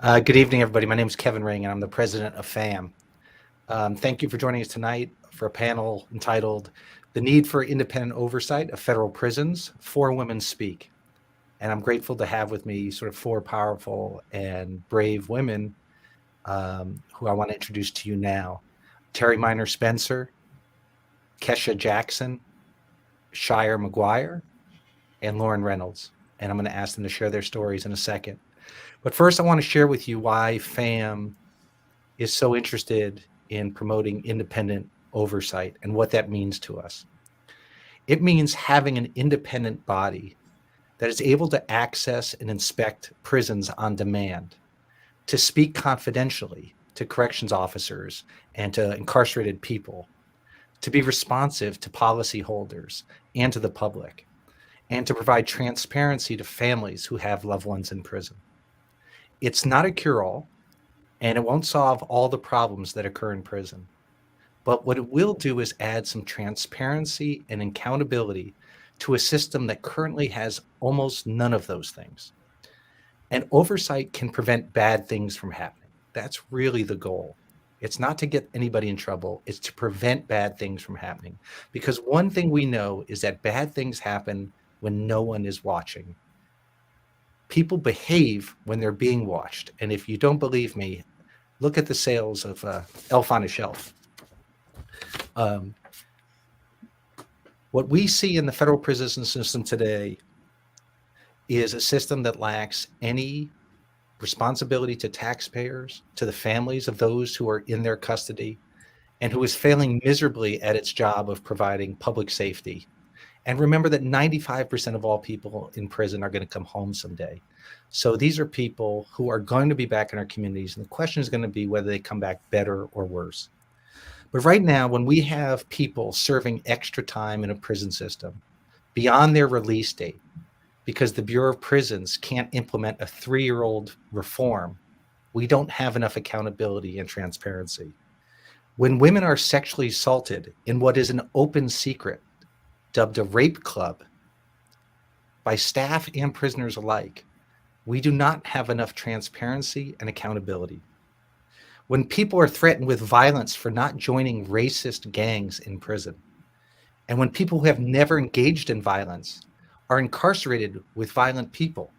Good evening, everybody. My name is Kevin Ring, and I'm the president of FAMM. Thank you for joining us tonight for a panel entitled The Need for Independent Oversight of Federal Prisons, Four Women Speak. And I'm grateful to have with me sort of four powerful and brave women who I want to introduce to you now. Terri Minor-Spencer, Kesha Jackson, Shire Maguire, and Lauren Reynolds. And I'm going to ask them to share their stories in a second. But first, I want to share with you why FAMM is so interested in promoting independent oversight and what that means to us. It means having an independent body that is able to access and inspect prisons on demand, to speak confidentially to corrections officers and to incarcerated people, to be responsive to policyholders and to the public, and to provide transparency to families who have loved ones in prison. It's not a cure-all, and it won't solve all the problems that occur in prison. But what it will do is add some transparency and accountability to a system that currently has almost none of those things. And oversight can prevent bad things from happening. That's really the goal. It's not to get anybody in trouble. It's to prevent bad things from happening. Because one thing we know is that bad things happen when no one is watching. People behave when they're being watched. And if you don't believe me, look at the sales of Elf on a Shelf. What we see in the federal prison system today is a system that lacks any responsibility to taxpayers, to the families of those who are in their custody, and who is failing miserably at its job of providing public safety. And remember that 95% of all people in prison are going to come home someday. So these are people who are going to be back in our communities. And the question is going to be whether they come back better or worse. But right now, when we have people serving extra time in a prison system beyond their release date, because the Bureau of Prisons can't implement a 3-year-old reform, we don't have enough accountability and transparency. When women are sexually assaulted in what is an open secret, dubbed a rape club, by staff and prisoners alike, we do not have enough transparency and accountability. When people are threatened with violence for not joining racist gangs in prison, and when people who have never engaged in violence are incarcerated with violent people,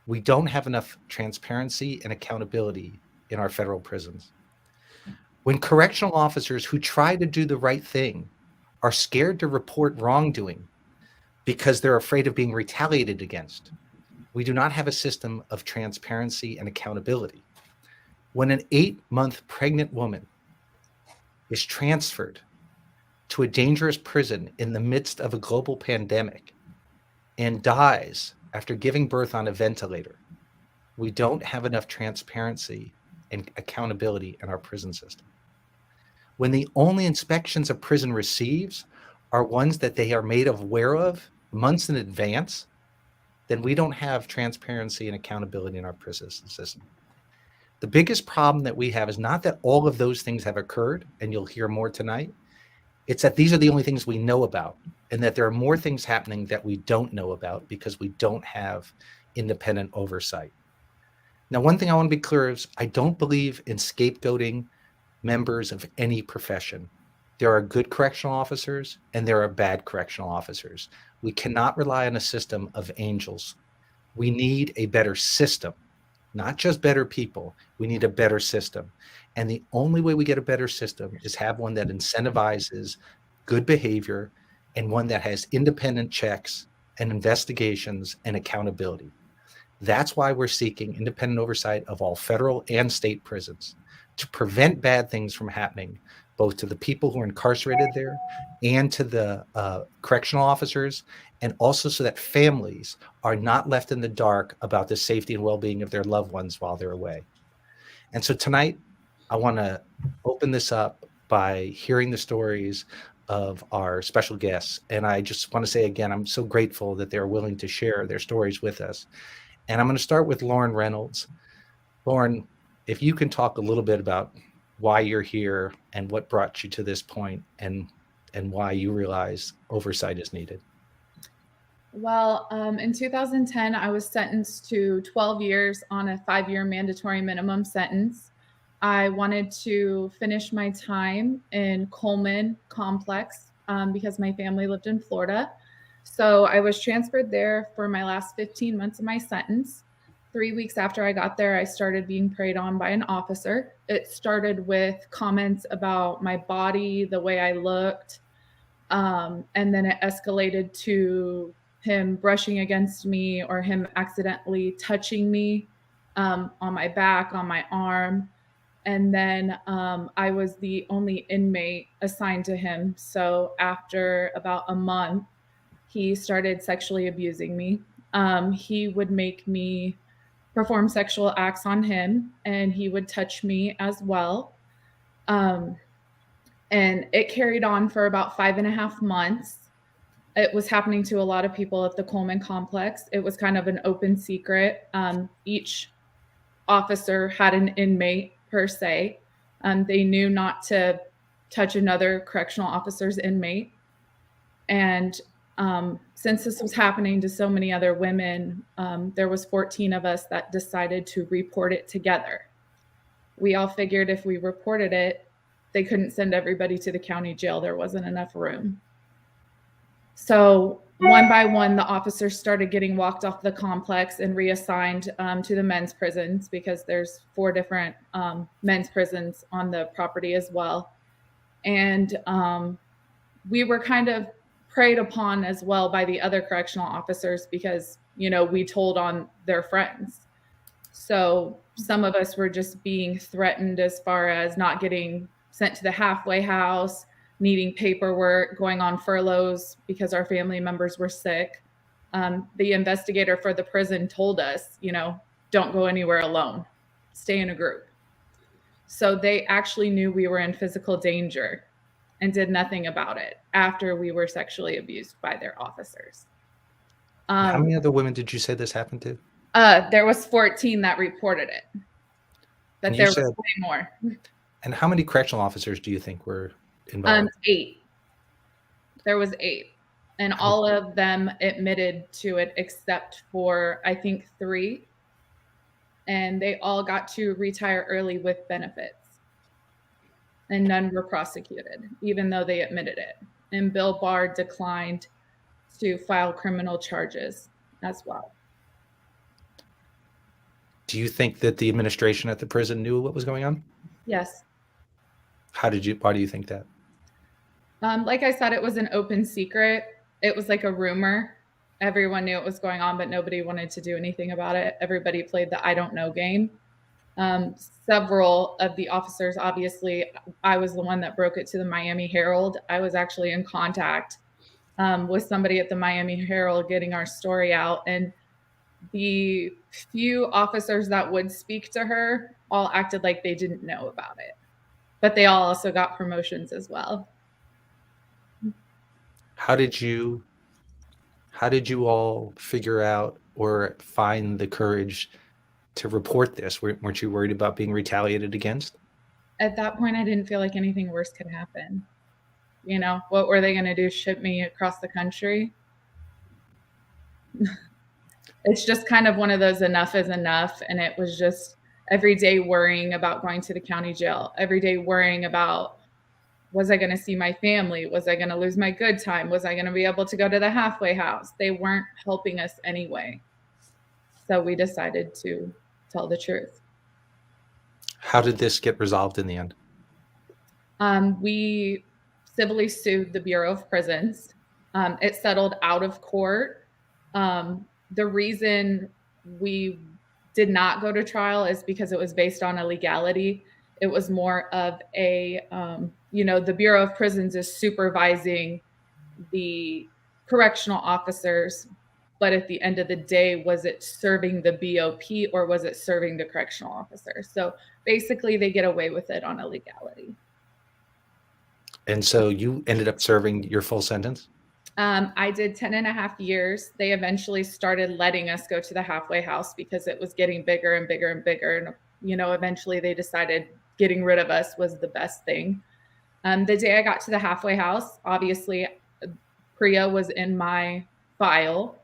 we don't have enough transparency and accountability in our federal prisons. When correctional officers who try to do the right thing are scared to report wrongdoing because they're afraid of being retaliated against, we do not have a system of transparency and accountability. When an 8-month pregnant woman is transferred to a dangerous prison in the midst of a global pandemic and dies after giving birth on a ventilator, we don't have enough transparency and accountability in our prison system. When the only inspections a prison receives are ones that they are made aware of months in advance, then we don't have transparency and accountability in our prison system. The biggest problem that we have is not that all of those things have occurred, and you'll hear more tonight. It's that these are the only things we know about, and that there are more things happening that we don't know about because we don't have independent oversight. Now, one thing I want to be clear is I don't believe in scapegoating members of any profession. There are good correctional officers and there are bad correctional officers. We cannot rely on a system of angels. We need a better system, not just better people. We need a better system. And the only way we get a better system is have one that incentivizes good behavior and one that has independent checks and investigations and accountability. That's why we're seeking independent oversight of all federal and state prisons to prevent bad things from happening, both to the people who are incarcerated there and to the correctional officers, and also so that families are not left in the dark about the safety and well-being of their loved ones while they're away. And so tonight, I want to open this up by hearing the stories of our special guests. And I just want to say again, I'm so grateful that they're willing to share their stories with us. And I'm going to start with Lauren Reynolds. Lauren, if you can talk a little bit about why you're here and what brought you to this point and why you realize oversight is needed. Well, in 2010, I was sentenced to 12 years on a 5-year mandatory minimum sentence. I wanted to finish my time in Coleman Complex because my family lived in Florida. So I was transferred there for my last 15 months of my sentence. 3 weeks after I got there, I started being preyed on by an officer. It started with comments about my body, the way I looked, and then it escalated to him brushing against me or him accidentally touching me on my back, on my arm. And then I was the only inmate assigned to him. So after about a month, he started sexually abusing me. He would make me perform sexual acts on him, and he would touch me as well. And it carried on for about 5.5 months. It was happening to a lot of people at the Coleman complex. It was kind of an open secret. Each officer had an inmate per se. They knew not to touch another correctional officer's inmate. And since this was happening to so many other women, there was 14 of us that decided to report it together. We all figured if we reported it, they couldn't send everybody to the county jail. There wasn't enough room. So one by one, the officers started getting walked off the complex and reassigned to the men's prisons, because there's 4 different men's prisons on the property as well. And we were kind of preyed upon as well by the other correctional officers because, we told on their friends. So some of us were just being threatened as far as not getting sent to the halfway house, needing paperwork, going on furloughs because our family members were sick. The investigator for the prison told us, don't go anywhere alone, stay in a group. So they actually knew we were in physical danger and did nothing about it after we were sexually abused by their officers. How many other women did you say this happened to? There was 14 that reported it, but there was way more. And how many correctional officers do you think were involved? 8. There was 8, and all of them admitted to it except for, I think, 3, and they all got to retire early with benefits, and none were prosecuted, even though they admitted it. And Bill Barr declined to file criminal charges as well. Do you think that the administration at the prison knew what was going on? Yes. Why do you think that? Like I said, it was an open secret. It was like a rumor. Everyone knew it was going on, but nobody wanted to do anything about it. Everybody played the I don't know game. Several of the officers, obviously, I was the one that broke it to the Miami Herald. I was actually in contact with somebody at the Miami Herald getting our story out. And the few officers that would speak to her all acted like they didn't know about it. But they all also got promotions as well. How did you all figure out or find the courage to report this? Weren't you worried about being retaliated against? At that point, I didn't feel like anything worse could happen. What were they going to do? Ship me across the country? It's just kind of one of those enough is enough. And it was just every day worrying about going to the county jail, every day worrying about, was I going to see my family? Was I going to lose my good time? Was I going to be able to go to the halfway house? They weren't helping us anyway. So we decided to tell the truth. How did this get resolved in the end? We civilly sued the Bureau of Prisons. It settled out of court. The reason we did not go to trial is because it was based on illegality. It was more of a, the Bureau of Prisons is supervising the correctional officers, but at the end of the day, was it serving the BOP or was it serving the correctional officers? So basically they get away with it on illegality. And so you ended up serving your full sentence? I did 10.5 years. They eventually started letting us go to the halfway house because it was getting bigger and bigger and bigger. And, eventually they decided getting rid of us was the best thing. The day I got to the halfway house, obviously, PREA was in my file.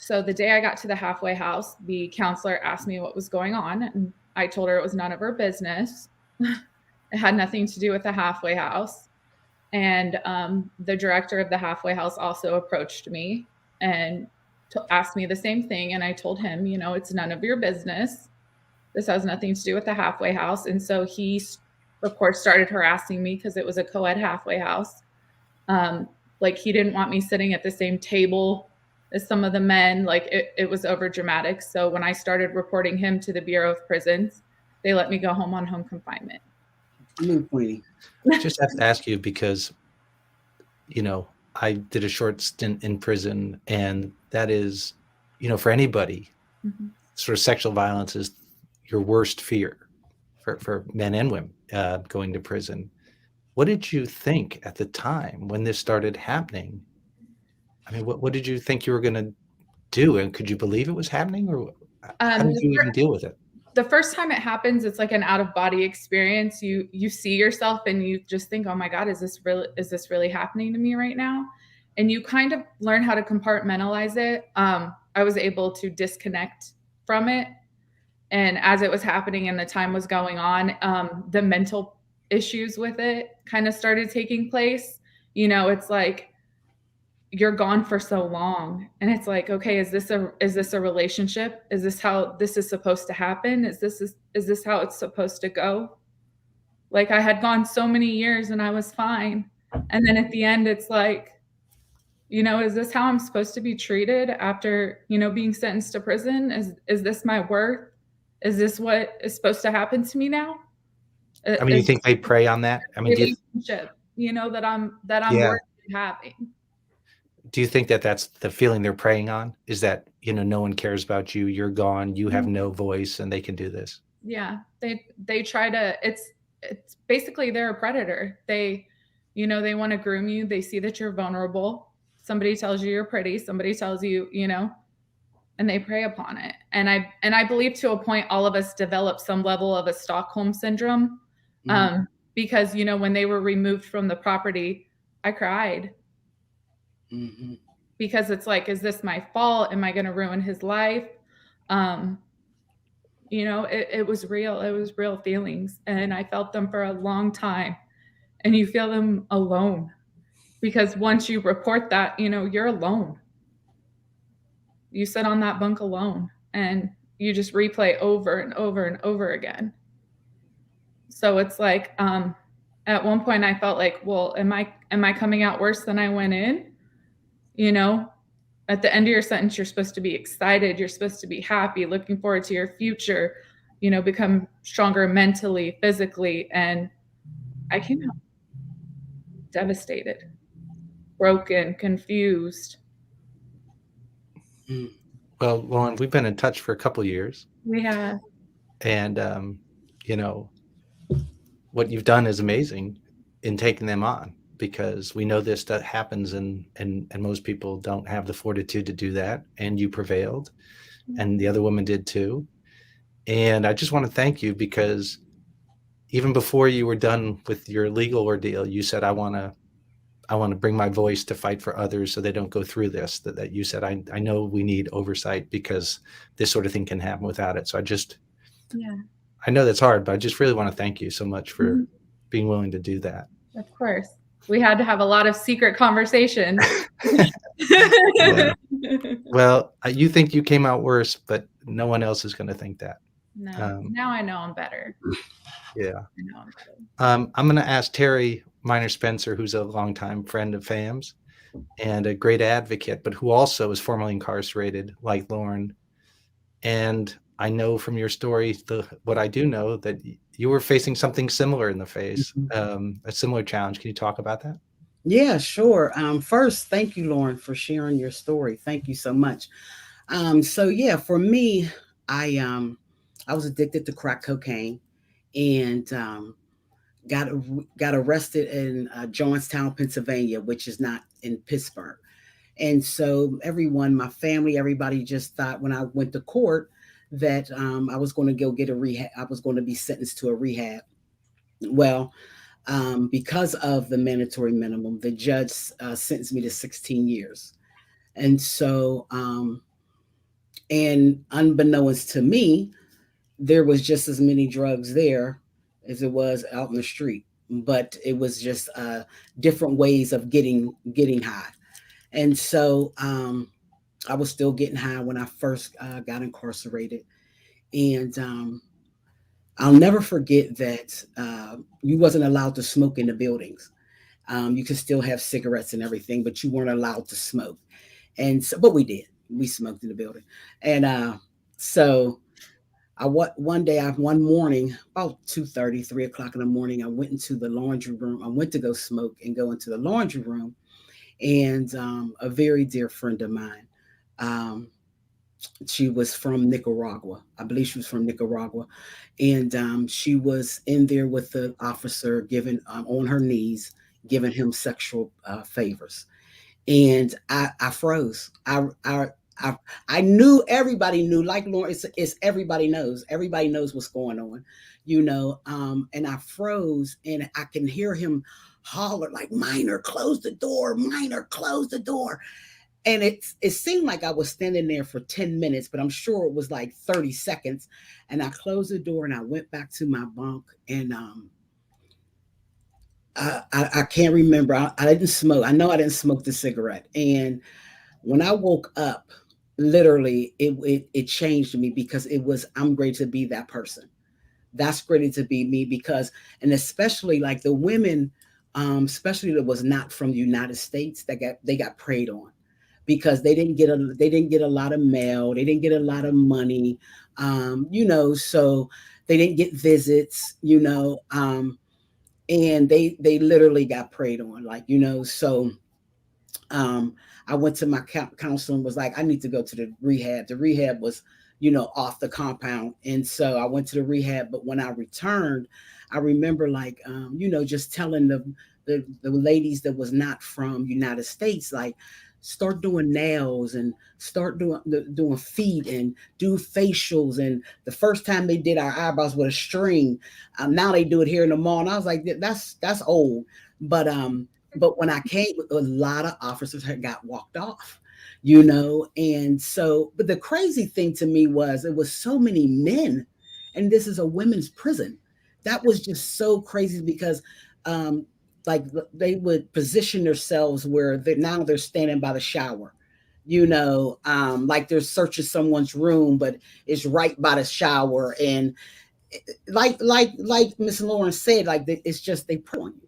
So the day I got to the halfway house, the counselor asked me what was going on, and I told her it was none of her business. It had nothing to do with the halfway house. And the director of the halfway house also approached me and asked me the same thing. And I told him, you know, it's none of your business. This has nothing to do with the halfway house. And so he, of course, started harassing me because it was a co-ed halfway house. Like he didn't want me sitting at the same table as some of the men. Like it was over dramatic. So when I started reporting him to the Bureau of Prisons, they let me go home on home confinement. I just have to ask you because, you know, I did a short stint in prison, and that is, you know, for anybody, sort of sexual violence is your worst fear for men and women going to prison. What did you think at the time when this started happening? I mean, what did you think you were going to do? And could you believe it was happening, or how did you even deal with it? The first time it happens, it's like an out of body experience. You see yourself and you just think, oh my God, is this really happening to me right now? And you kind of learn how to compartmentalize it. I was able to disconnect from it. And as it was happening and the time was going on, the mental issues with it kind of started taking place. You know, it's like, you're gone for so long, and it's like, okay, is this a relationship? Is this how this is supposed to happen? Is this how it's supposed to go? Like, I had gone so many years and I was fine, and then at the end it's like, you know, is this how I'm supposed to be treated after, you know, being sentenced to prison? Is this my worth? Is this what is supposed to happen to me now? I mean, you think they prey on that? I mean, relationship, you know, that I'm yeah. worth having. Do you think that that's the feeling they're preying on? Is that, you know, no one cares about you, you're gone, you have no voice, and they can do this? Yeah, they try to. It's basically they're a predator. They, you know, they want to groom you. They see that you're vulnerable. Somebody tells you you're pretty. Somebody tells you, you know, and they prey upon it. And I believe to a point, all of us develop some level of a Stockholm syndrome, because, you know, when they were removed from the property, I cried. Because it's like, is this my fault? Am I going to ruin his life? You know, it was real. It was real feelings. And I felt them for a long time. And you feel them alone. Because once you report that, you know, you're alone. You sit on that bunk alone and you just replay over and over and over again. So it's like, at one point I felt like, well, am I coming out worse than I went in? You know, at the end of your sentence, you're supposed to be excited. You're supposed to be happy, looking forward to your future, you know, become stronger mentally, physically. And I came out devastated, broken, confused. Well, Lauren, we've been in touch for a couple of years. We have. And, you know, what you've done is amazing in taking them on, because we know this stuff happens and most people don't have the fortitude to do that. And you prevailed, and the other woman did too. And I just want to thank you, because even before you were done with your legal ordeal, you said, I want to bring my voice to fight for others so they don't go through this, that you said, I know we need oversight because this sort of thing can happen without it. So I know that's hard, but I just really want to thank you so much for being willing to do that. Of course. We had to have a lot of secret conversations. Yeah. Well, you think you came out worse, but no one else is going to think that. No, now I know I'm better. Yeah. I know I'm better. I'm going to ask Terri Minor-Spencer, who's a longtime friend of FAMM's and a great advocate, but who also is formerly incarcerated like Lauren. And I know from your story, what I do know, that you were facing something similar in the face, a similar challenge. Can you talk about that? Yeah, sure. First, thank you, Lauren, for sharing your story. Thank you so much. So yeah, for me, I was addicted to crack cocaine, and got arrested in Johnstown, Pennsylvania, which is not in Pittsburgh. And so everyone, my family, everybody just thought when I went to court that I was going to go get a rehab. I was going to be sentenced to a rehab. Well, because of the mandatory minimum, the judge sentenced me to 16 years. And so And unbeknownst to me, there was just as many drugs there as it was out in the street, but it was just different ways of getting high. And so I was still getting high when I first got incarcerated. And I'll never forget that you wasn't allowed to smoke in the buildings. You could still have cigarettes and everything, but you weren't allowed to smoke. And so, but we did. We smoked in the building. And so one day, one morning, about 2:30, 3 o'clock in the morning, I went into the laundry room. I went to go smoke and go into the laundry room. And a very dear friend of mine, um, she was from Nicaragua. I believe she was from Nicaragua. And she was in there with the officer, giving on her knees, giving him sexual favors. And I froze. I, I knew everybody knew, like Lauren, it's everybody knows what's going on, and I froze, and I can hear him holler like, Minor, close the door, Minor, close the door. And it seemed like I was standing there for 10 minutes, but I'm sure it was like 30 seconds. And I closed the door and I went back to my bunk. And I can't remember. I didn't smoke. I know I didn't smoke the cigarette. And when I woke up, literally, it changed me, because I'm great to be that person. That's great to be me, because, and especially like the women, especially that was not from the United States, they got preyed on, because they didn't get a lot of mail, they didn't get a lot of money, so they didn't get visits, and they literally got preyed on, like, so I went to my counselor and was like, I need to go to the rehab. The rehab was, off the compound. And so I went to the rehab. But when I returned, I remember like, just telling the ladies that was not from United States, like, start doing nails and start doing feet and do facials. And the first time they did our eyebrows with a string, now they do it here in the mall. And I was like, that's old. But when I came, a lot of officers had got walked off, and so, but the crazy thing to me was it was so many men, and this is a women's prison. That was just so crazy, because like they would position themselves where now they're standing by the shower, like they're searching someone's room, but it's right by the shower. And like Miss Lauren said, like it's just they prey on you.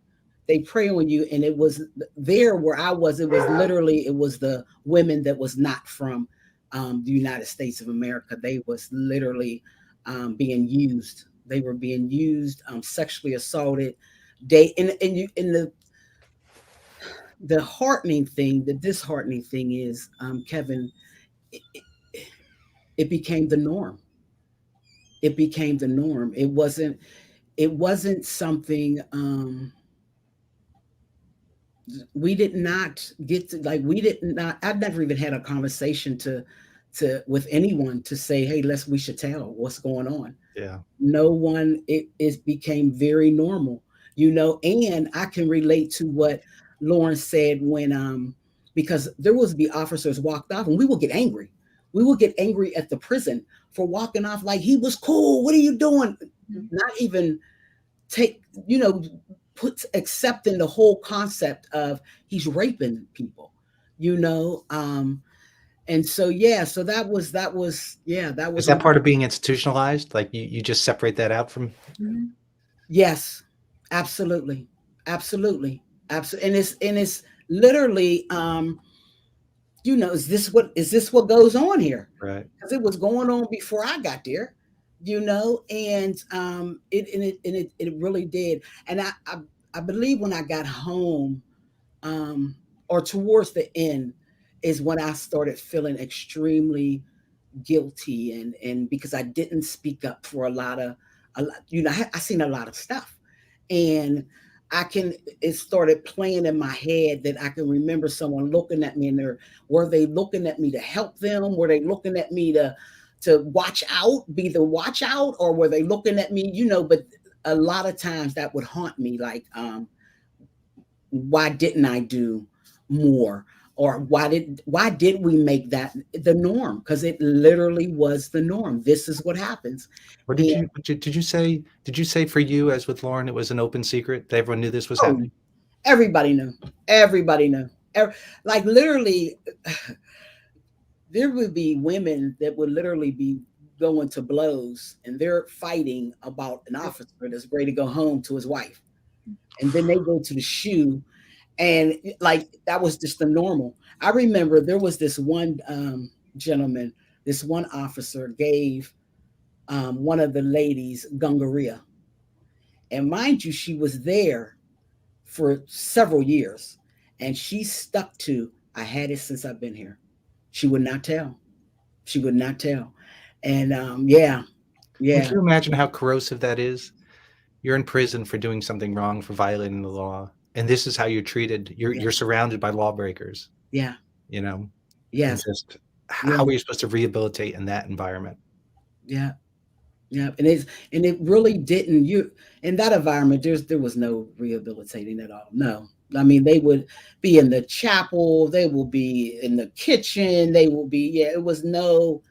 They prey on you, and it was there where I was. It was literally the women that was not from the United States of America. They was literally being used. They were being used, sexually assaulted. The disheartening thing is, Kevin, it became the norm. It became the norm. It wasn't something. We did not get to, like, I've never even had a conversation to with anyone to say, hey, we should tell what's going on. Yeah. No one. It became very normal, and I can relate to what Lauren said when because there was be officers walked off, and we will get angry. We will get angry at the prison for walking off like he was cool. What are you doing? Not even accepting the whole concept of he's raping people, and so so that was Is that part of being institutionalized? Like you just separate that out from? Mm-hmm. Yes, absolutely. And it's literally is this what goes on here? Right. Because it was going on before I got there, and it really did. And I believe when I got home, or towards the end, is when I started feeling extremely guilty, and because I didn't speak up for a lot, I seen a lot of stuff, and it started playing in my head that I can remember someone looking at me, and were they looking at me to help them? Were they looking at me to watch out, be the watch out, or were they looking at me, but a lot of times that would haunt me, like, why didn't I do more? Or why did we make that the norm? Because it literally was the norm. This is what happens. Or And did you say for you, as with Lauren, it was an open secret that everyone knew this was oh, happening? everybody knew. Everybody knew. Like literally, there would be women that would literally be going to blows, and they're fighting about an officer that's ready to go home to his wife. And then they go to the shoe, and like that was just the normal. I remember there was this one gentleman, this one officer gave one of the ladies gongoria. And mind you, she was there for several years, and she stuck to, I had it since I've been here. She would not tell. She would not tell. And yeah. Can you imagine how corrosive that is? You're in prison for doing something wrong, for violating the law, and this is how you're treated. You're surrounded by lawbreakers. Yeah. You know. Yes. And just how are you supposed to rehabilitate in that environment? Yeah. Yeah. And it really didn't. You in that environment, there was no rehabilitating at all. No. I mean, they would be in the chapel, they will be in the kitchen, they will be, there was no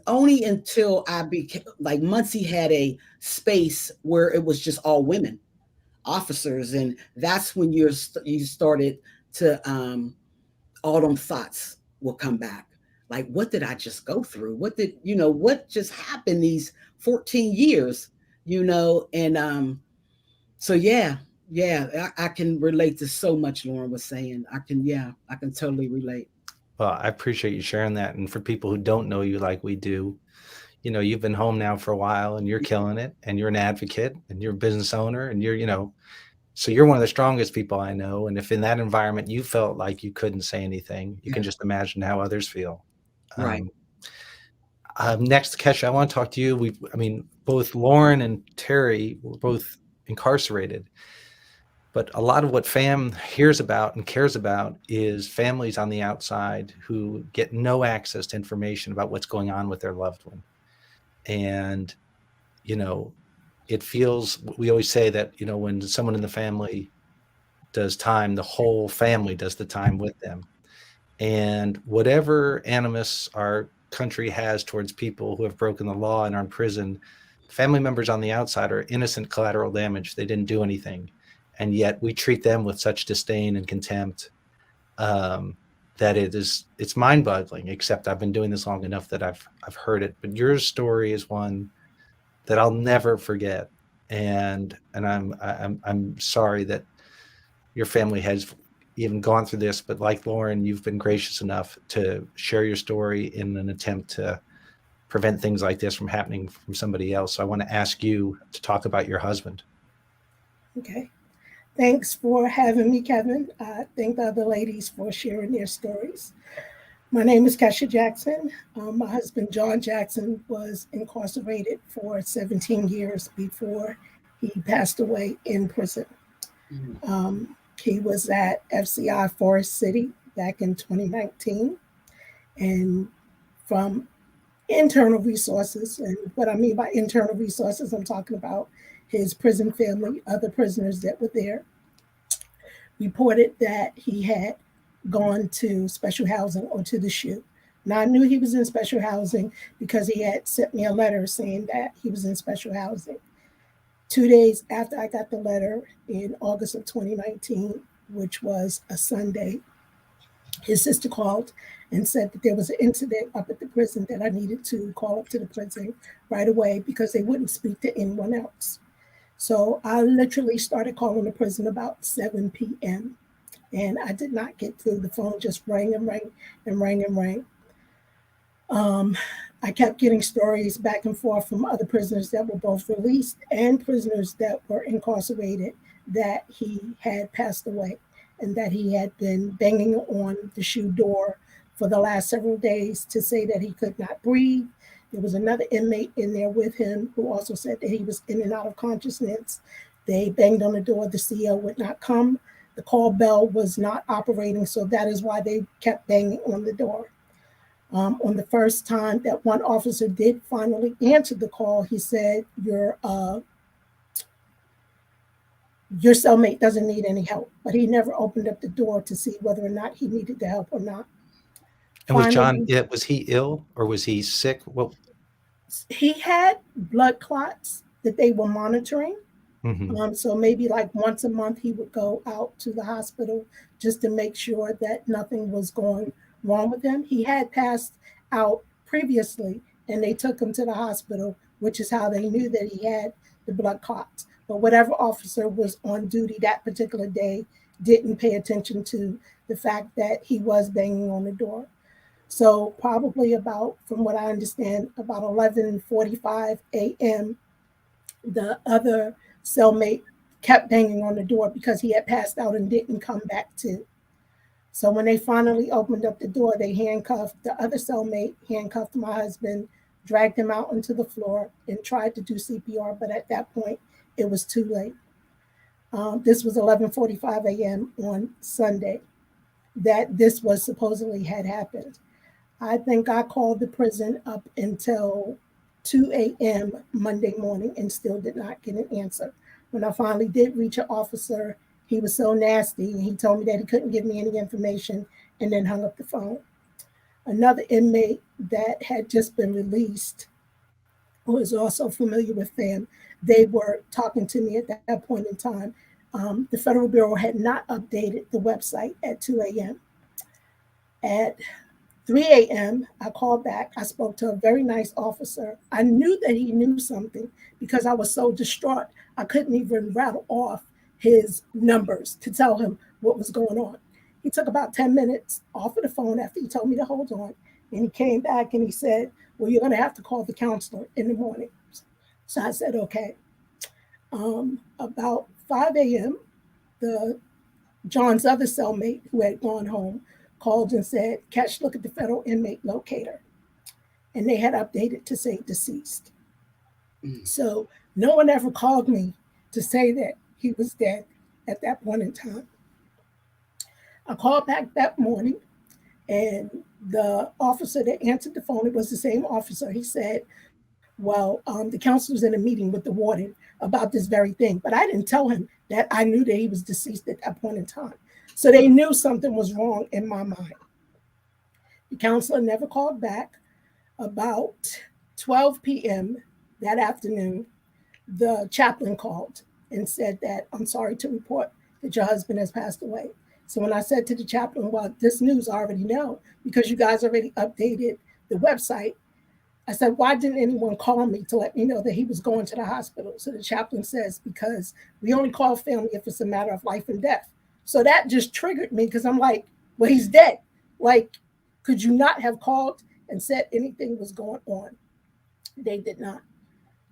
only until I became like Muncie had a space where it was just all women officers, and that's when you started to all them thoughts will come back. Like, what did I just go through? What just happened these 14 years? And so yeah, I can relate to so much Lauren was saying. I can totally relate. Well, I appreciate you sharing that. And for people who don't know you like we do, you've been home now for a while and you're killing it, and you're an advocate and you're a business owner, and so you're one of the strongest people I know. And if in that environment you felt like you couldn't say anything, you can just imagine how others feel. Right. Next, Kesha, I want to talk to you. Both Lauren and Terri were both incarcerated. But a lot of what FAMM hears about and cares about is families on the outside who get no access to information about what's going on with their loved one. And, it feels, we always say that, when someone in the family does time, the whole family does the time with them. And whatever animus our country has towards people who have broken the law and are in prison, family members on the outside are innocent collateral damage. They didn't do anything. And yet we treat them with such disdain and contempt that it's mind-boggling. Except I've been doing this long enough that I've heard it. But your story is one that I'll never forget, and I'm sorry that your family has even gone through this. But like Lauren, you've been gracious enough to share your story in an attempt to prevent things like this from happening from somebody else. So I want to ask you to talk about your husband. Okay. Thanks for having me, Kevin. Thank the other ladies for sharing their stories. My name is Kesha Jackson. My husband, John Jackson, was incarcerated for 17 years before he passed away in prison. He was at FCI Forest City back in 2019. And from internal resources, and what I mean by internal resources, I'm talking about his prison family, other prisoners that were there, reported that he had gone to special housing or to the SHU. Now, I knew he was in special housing because he had sent me a letter saying that he was in special housing. 2 days after I got the letter in August of 2019, which was a Sunday, his sister called and said that there was an incident up at the prison that I needed to call up to the prison right away because they wouldn't speak to anyone else. So I literally started calling the prison about 7 p.m. and I did not get through. The phone just rang and rang and rang and rang. I kept getting stories back and forth from other prisoners that were both released and prisoners that were incarcerated that he had passed away and that he had been banging on the SHU door for the last several days to say that he could not breathe. There was another inmate in there with him who also said that he was in and out of consciousness. They banged on the door. The CO would not come. The call bell was not operating, so that is why they kept banging on the door. On the first time that one officer did finally answer the call, he said, your cellmate doesn't need any help. But he never opened up the door to see whether or not he needed the help or not. And was John, Finally, was he ill or was he sick? Well, he had blood clots that they were monitoring. So maybe like once a month he would go out to the hospital just to make sure that nothing was going wrong with him. He had passed out previously and they took him to the hospital, which is how they knew that he had the blood clots. But whatever officer was on duty that particular day didn't pay attention to the fact that he was banging on the door. So probably about, from what I understand, about 11:45 a.m., the other cellmate kept banging on the door because he had passed out and didn't come back to. So when they finally opened up the door, they handcuffed the other cellmate, handcuffed my husband, dragged him out onto the floor and tried to do CPR. But at that point, it was too late. This was 11:45 a.m. on Sunday that this was supposedly had happened. I think I called the prison up until 2 a.m. Monday morning and still did not get an answer. When I finally did reach an officer, he was so nasty and he told me that he couldn't give me any information and then hung up the phone. Another inmate that had just been released, who is also familiar with FAMM, they were talking to me at that point in time. The Federal Bureau had not updated the website at 2 a.m. At 3 a.m., I called back. I spoke to a very nice officer. I knew that he knew something because I was so distraught. I couldn't even rattle off his numbers to tell him what was going on. He took about 10 minutes off of the phone after he told me to hold on. And he came back and he said, well, you're going to have to call the counselor in the morning. So I said, okay. About 5 a.m., John's other cellmate who had gone home called and said, Kesh, look at the federal inmate locator. And they had updated to say deceased. So no one ever called me to say that he was dead at that point in time. I called back that morning and the officer that answered the phone, it was the same officer. He said, well, the counselor's in a meeting with the warden about this very thing. But I didn't tell him that I knew that he was deceased at that point in time. So they knew something was wrong in my mind. The counselor never called back. About 12 p.m. that afternoon, the chaplain called and said that, I'm sorry to report that your husband has passed away. So when I said to the chaplain, well, this news I already know because you guys already updated the website, I said, why didn't anyone call me to let me know that he was going to the hospital? So the chaplain says, because we only call family if it's a matter of life and death. So that just triggered me because I'm like, well, he's dead. Like, could you not have called and said anything was going on? They did not.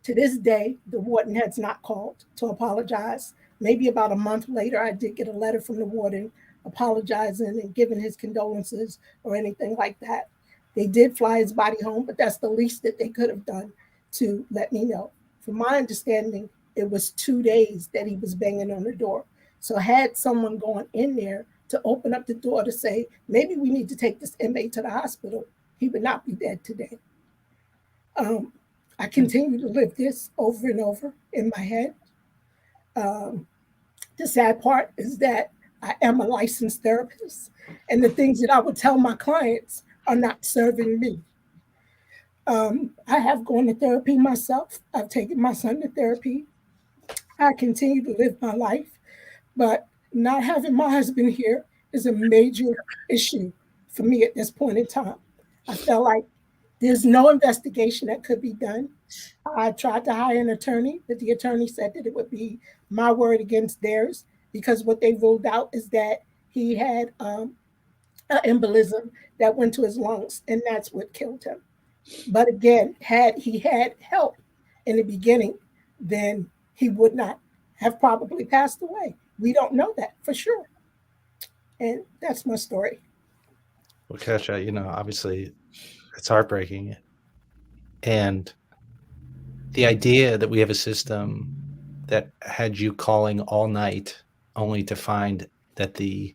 To this day, the warden has not called to apologize. Maybe about a month later, I did get a letter from the warden apologizing and giving his condolences or anything like that. They did fly his body home, but that's the least that they could have done to let me know. From my understanding, it was 2 days that he was banging on the door. So had someone gone in there to open up the door to say, maybe we need to take this inmate to the hospital, he would not be dead today. I continue to live this over and over in my head. The sad part is that I am a licensed therapist, and the things that I would tell my clients are not serving me. I have gone to therapy myself. I've taken my son to therapy. I continue to live my life, but not having my husband here is a major issue for me at this point in time. I felt like there's no investigation that could be done. I tried to hire an attorney, but the attorney said that it would be my word against theirs because what they ruled out is that he had an embolism that went to his lungs, and that's what killed him. But again, had he had help in the beginning, then he would not have probably passed away. We don't know that for sure. And that's my story. Well, Kesha, obviously it's heartbreaking. And the idea that we have a system that had you calling all night only to find that the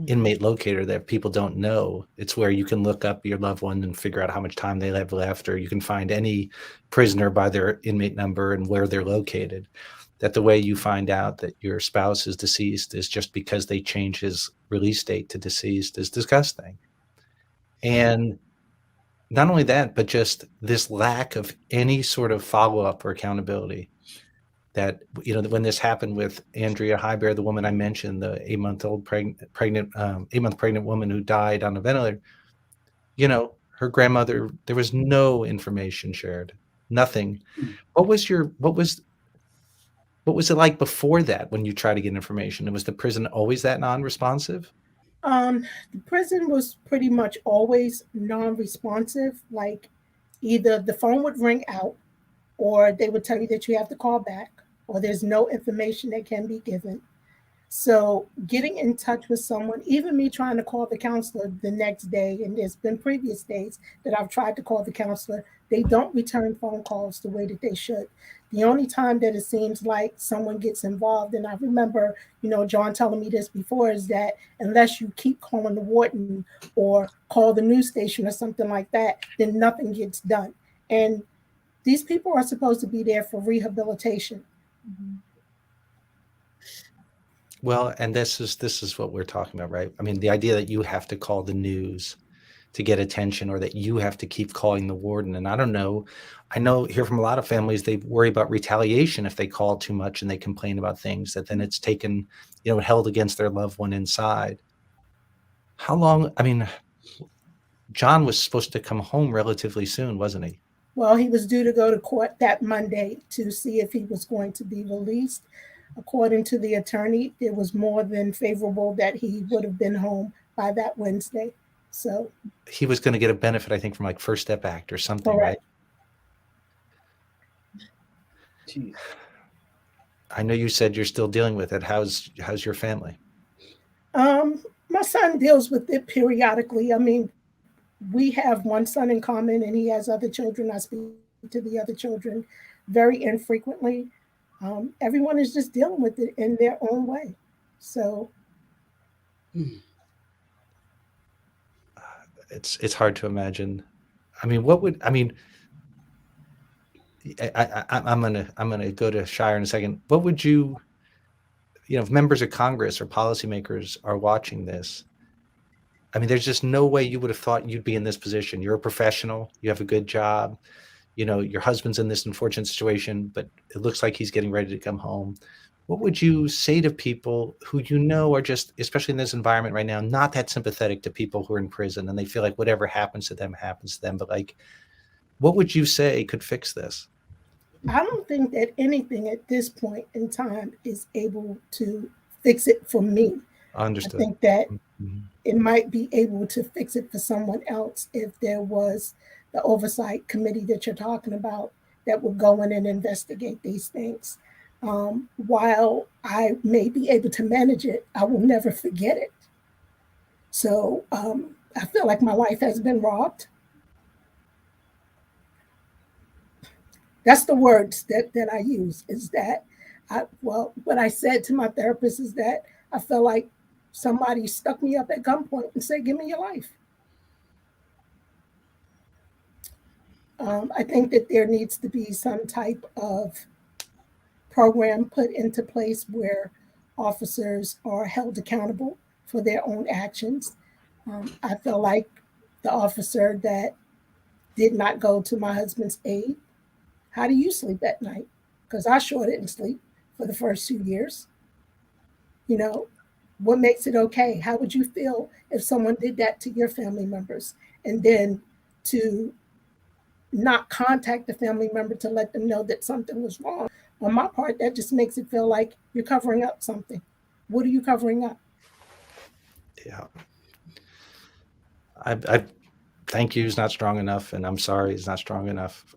inmate locator that people don't know, it's where you can look up your loved one and figure out how much time they have left, or you can find any prisoner by their inmate number and where they're located. that the way you find out that your spouse is deceased is just because they change his release date to deceased is disgusting. And not only that, but just this lack of any sort of follow-up or accountability. That, you know, when this happened with Andrea Highbear, the woman I mentioned, the 8-month pregnant woman who died on a ventilator, you know, her grandmother, there was no information shared, nothing. What was it like before that when you try to get information? Was the prison always that non-responsive? The prison was pretty much always non-responsive. Like either the phone would ring out, or they would tell you that you have to call back, or there's no information that can be given. So getting in touch with someone, even me trying to call the counselor the next day, and there's been previous days that I've tried to call the counselor, they don't return phone calls the way that they should. The only time that it seems like someone gets involved, and I remember, you know, John telling me this before, is that unless you keep calling the warden or call the news station or something like that, then nothing gets done. And these people are supposed to be there for rehabilitation. Mm-hmm. Well, and this is what we're talking about, right? I mean, the idea that you have to call the news to get attention, or that you have to keep calling the warden. And I don't know, I know here from a lot of families, they worry about retaliation if they call too much and they complain about things, that then it's taken, you know, held against their loved one inside. How long? I mean, John was supposed to come home relatively soon, wasn't he? Well, he was due to go to court that Monday to see if he was going to be released. According to the attorney, it was more than favorable that he would have been home by that Wednesday. So he was going to get a benefit, I think, from like First Step Act or something, correct. Right? Jeez. I know you said you're still dealing with it. How's your family? My son deals with it periodically. I mean, we have one son in common, and he has other children. I speak to the other children very infrequently. Everyone is just dealing with it in their own way. So it's hard to imagine. I mean, I'm gonna go to Shire in a second. What would you know, if members of Congress or policymakers are watching this? I mean, there's just no way you would have thought you'd be in this position. You're a professional. You have a good job. You know, your husband's in this unfortunate situation, but it looks like he's getting ready to come home. What would you say to people who, you know, are just, especially in this environment right now, not that sympathetic to people who are in prison and they feel like whatever happens to them happens to them? But like, what would you say could fix this? I don't think that anything at this point in time is able to fix it for me. Understood. I think that it might be able to fix it for someone else if there was the oversight committee that you're talking about that would go in and investigate these things. While I may be able to manage it, I will never forget it. So I feel like my life has been robbed. That's the words that I use, is that what I said to my therapist is that I felt like somebody stuck me up at gunpoint and said, give me your life. I think that there needs to be some type of program put into place where officers are held accountable for their own actions. I feel like the officer that did not go to my husband's aid, how do you sleep at night? Because I sure didn't sleep for the first 2 years. You know, what makes it okay? How would you feel if someone did that to your family members, and then to not contact the family member to let them know that something was wrong? On my part, that just makes it feel like you're covering up something. What are you covering up? Yeah. I thank you is not strong enough, and I'm sorry is not strong enough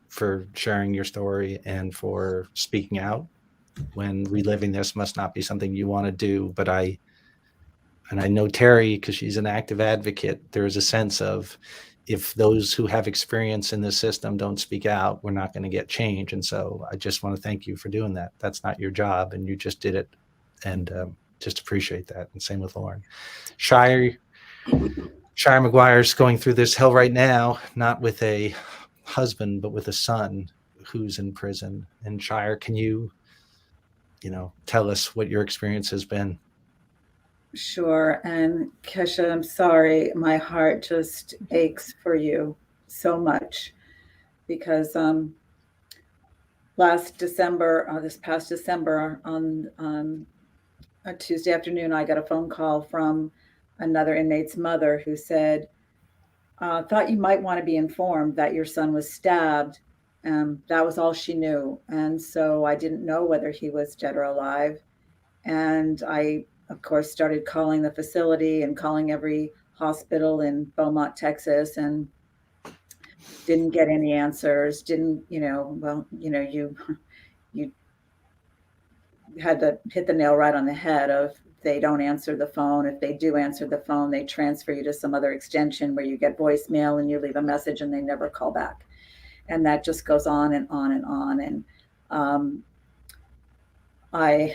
for sharing your story and for speaking out when reliving this must not be something you want to do. But I know Terri, because she's an active advocate, there is a sense of, if those who have experience in this system don't speak out, we're not going to get change. And so I just want to thank you for doing that. That's not your job, and you just did it. And just appreciate that. And same with Lauren. Shire Maguire's going through this hell right now, not with a husband, but with a son who's in prison. And Shire, can you tell us what your experience has been. Sure. And Kesha, I'm sorry, my heart just aches for you so much because this past December, on a Tuesday afternoon, I got a phone call from another inmate's mother who said, thought you might want to be informed that your son was stabbed. That was all she knew. And so I didn't know whether he was dead or alive. And I, of course, started calling the facility and calling every hospital in Beaumont, Texas, and didn't get any answers. You had to hit the nail right on the head of they don't answer the phone. If they do answer the phone, they transfer you to some other extension where you get voicemail and you leave a message and they never call back. And that just goes on and on and on. And I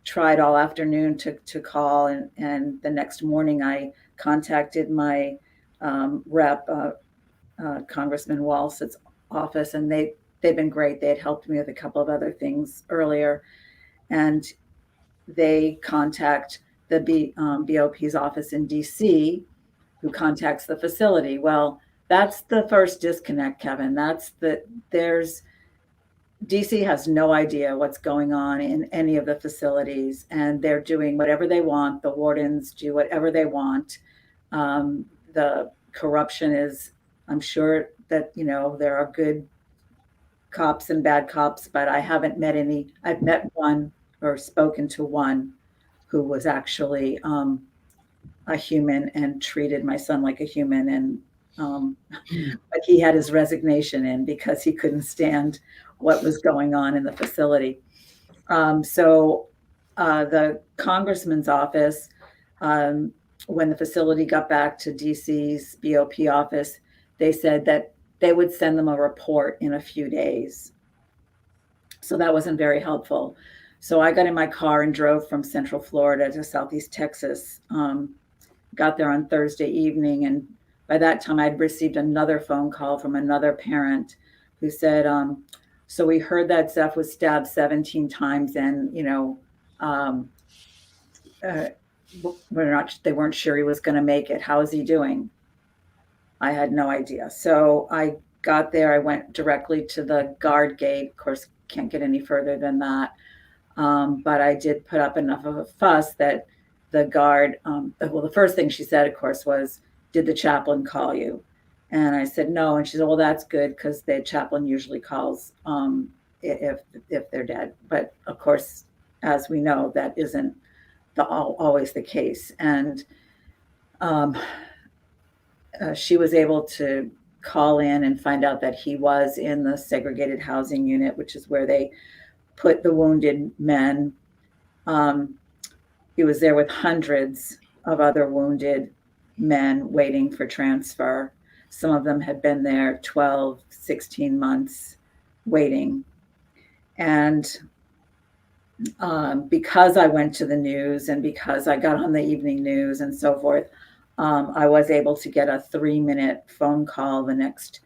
tried all afternoon to call, and the next morning I contacted my rep, Congressman Walsh's office, and they've been great. They had helped me with a couple of other things earlier, and they contact the BOP's office in DC, who contacts the facility. Well, that's the first disconnect, Kevin. DC has no idea what's going on in any of the facilities, and they're doing whatever they want. The wardens do whatever they want. The corruption is, I'm sure that, there are good cops and bad cops, but I haven't met any. I've met one or spoken to one who was actually a human and treated my son like a human. And but he had his resignation in because he couldn't stand what was going on in the facility. So the congressman's office, when the facility got back to DC's BOP office, they said that they would send them a report in a few days. So that wasn't very helpful. So I got in my car and drove from Central Florida to Southeast Texas, got there on Thursday evening. And by that time I'd received another phone call from another parent who said, so we heard that Zeph was stabbed 17 times and, they weren't sure he was going to make it. How is he doing? I had no idea. So I got there. I went directly to the guard gate. Of course, can't get any further than that. But I did put up enough of a fuss that the guard, the first thing she said, of course, was, did the chaplain call you? And I said, no. And she said, well, that's good because the chaplain usually calls if they're dead. But of course, as we know, that isn't always the case. And she was able to call in and find out that he was in the segregated housing unit, which is where they put the wounded men. He was there with hundreds of other wounded men waiting for transfer. Some of them had been there 12, 16 months waiting. And because I went to the news and because I got on the evening news and so forth, I was able to get a 3-minute phone call the next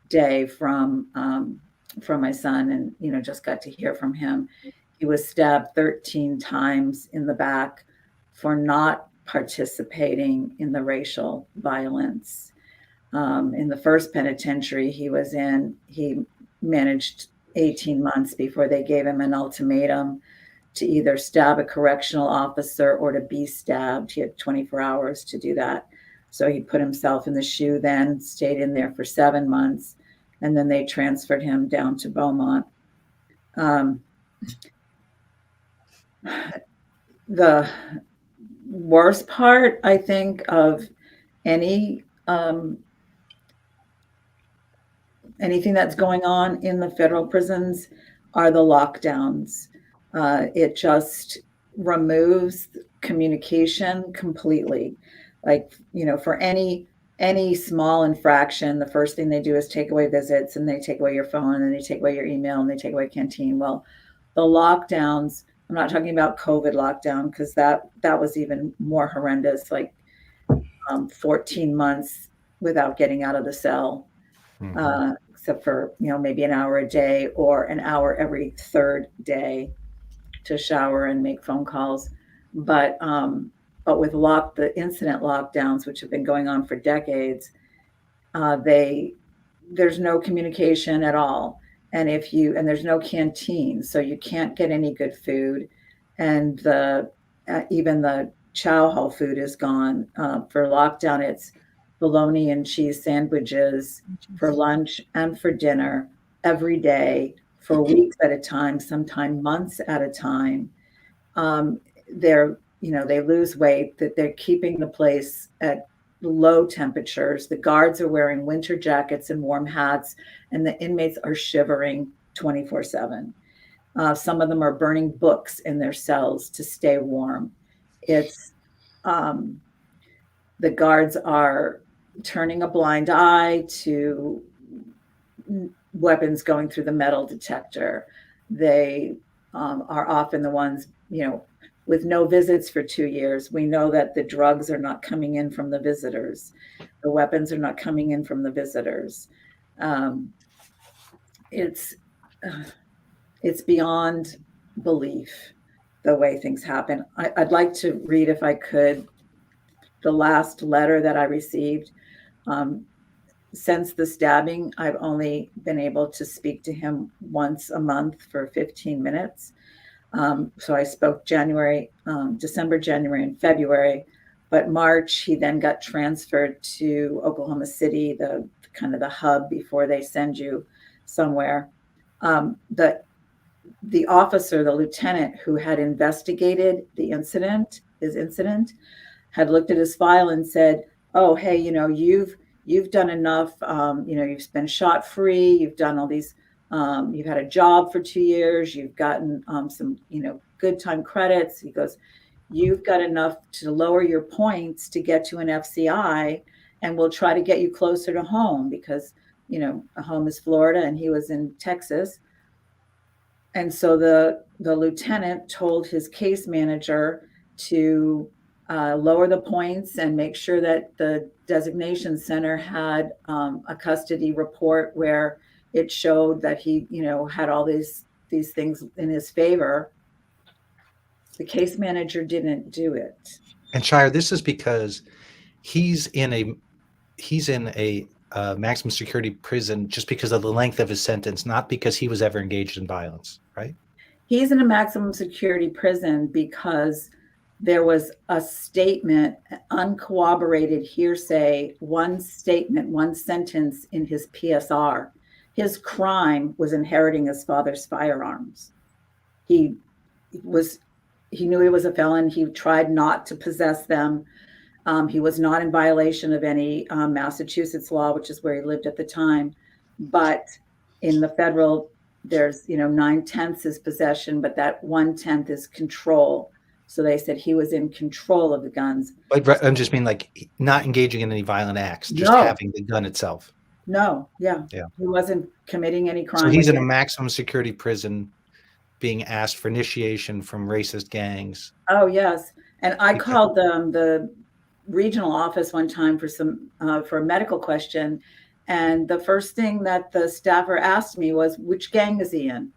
day from my son, and just got to hear from him. He was stabbed 13 times in the back for not participating in the racial violence. In the first penitentiary he was in, he managed 18 months before they gave him an ultimatum to either stab a correctional officer or to be stabbed. He had 24 hours to do that. So he put himself in the shoe, then stayed in there for 7 months, and then they transferred him down to Beaumont. The worst part, I think, of anything that's going on in the federal prisons are the lockdowns. It just removes communication completely. Like, for any small infraction, the first thing they do is take away visits, and they take away your phone, and they take away your email, and they take away canteen. Well, the lockdowns, I'm not talking about COVID lockdown, because that was even more horrendous, like 14 months without getting out of the cell. Except for, maybe an hour a day or an hour every third day. to shower and make phone calls. But with the incident lockdowns, which have been going on for decades, there's no communication at all. And there's no canteen, so you can't get any good food. And even the chow hall food is gone. For lockdown, it's bologna and cheese sandwiches for lunch and for dinner every day for weeks at a time, sometimes months at a time. They lose weight, that they're keeping the place at low temperatures. The guards are wearing winter jackets and warm hats, and the inmates are shivering 24/7. Some of them are burning books in their cells to stay warm. It's the guards are turning a blind eye to weapons going through the metal detector. They are often the ones, with no visits for 2 years. We know that the drugs are not coming in from the visitors. The weapons are not coming in from the visitors. It's beyond belief the way things happen. I'd like to read, if I could, the last letter that I received. Since the stabbing, I've only been able to speak to him once a month for 15 minutes. So I spoke December, January, and February. But March, he then got transferred to Oklahoma City, the kind of the hub before they send you somewhere. The officer, the lieutenant who had investigated his incident, had looked at his file and said, "Oh, hey, you've done enough. You've been shot free. You've done all these. You've had a job for 2 years. You've gotten some, good time credits." He goes, "You've got enough to lower your points to get to an FCI, and we'll try to get you closer to home because, home is Florida and he was in Texas." And so the lieutenant told his case manager to lower the points and make sure that the designation center had a custody report where it showed that he, had all these things in his favor. The case manager didn't do it. And Shire, this is because he's in a maximum security prison just because of the length of his sentence, not because he was ever engaged in violence, right? He's in a maximum security prison because there was a statement, uncorroborated hearsay, one statement, one sentence in his PSR. His crime was inheriting his father's firearms. He knew he was a felon. He tried not to possess them. He was not in violation of any Massachusetts law, which is where he lived at the time. But in the federal, there's 9/10 is possession, but that 1/10 is control. So they said he was in control of the guns. But I'm just mean like not engaging in any violent acts, just No. having the gun itself. No, yeah. He wasn't committing any crime. So he's in a maximum security prison being asked for initiation from racist gangs. Oh, yes. And I called the regional office one time for a medical question. And the first thing that the staffer asked me was, "Which gang is he in?"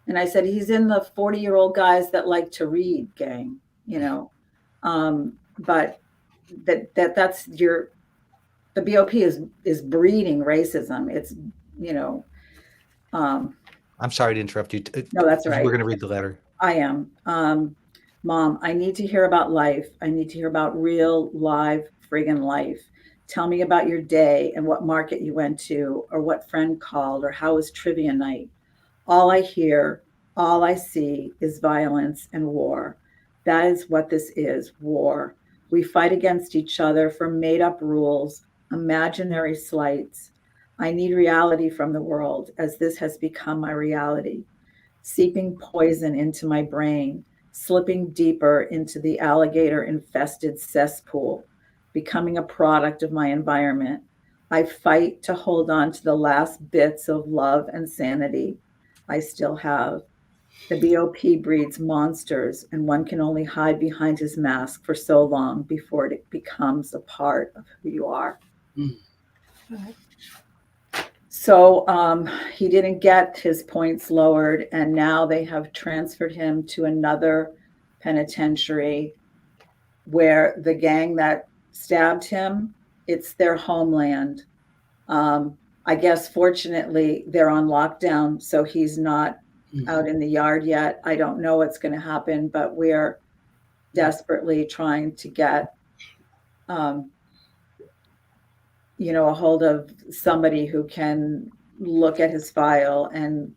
And I said, "He's in the 40-year-old guys that like to read gang, but that's the BOP is breeding racism. It's, I'm sorry to interrupt you. No, that's all right. We're going to read the letter. I am. "Mom, I need to hear about life. I need to hear about real, live, friggin' life. Tell me about your day and what market you went to or what friend called or how was trivia night. All I hear, all I see is violence and war. That is what this is, war. We fight against each other for made-up rules, imaginary slights. I need reality from the world, as this has become my reality, seeping poison into my brain, slipping deeper into the alligator-infested cesspool, becoming a product of my environment. I fight to hold on to the last bits of love and sanity I still have. The BOP breeds monsters, and one can only hide behind his mask for so long before it becomes a part of who you are." So he didn't get his points lowered, and now they have transferred him to another penitentiary where the gang that stabbed him, it's their homeland. I guess fortunately they're on lockdown, so he's not out in the yard yet. I don't know what's going to happen, but we're desperately trying to get a hold of somebody who can look at his file and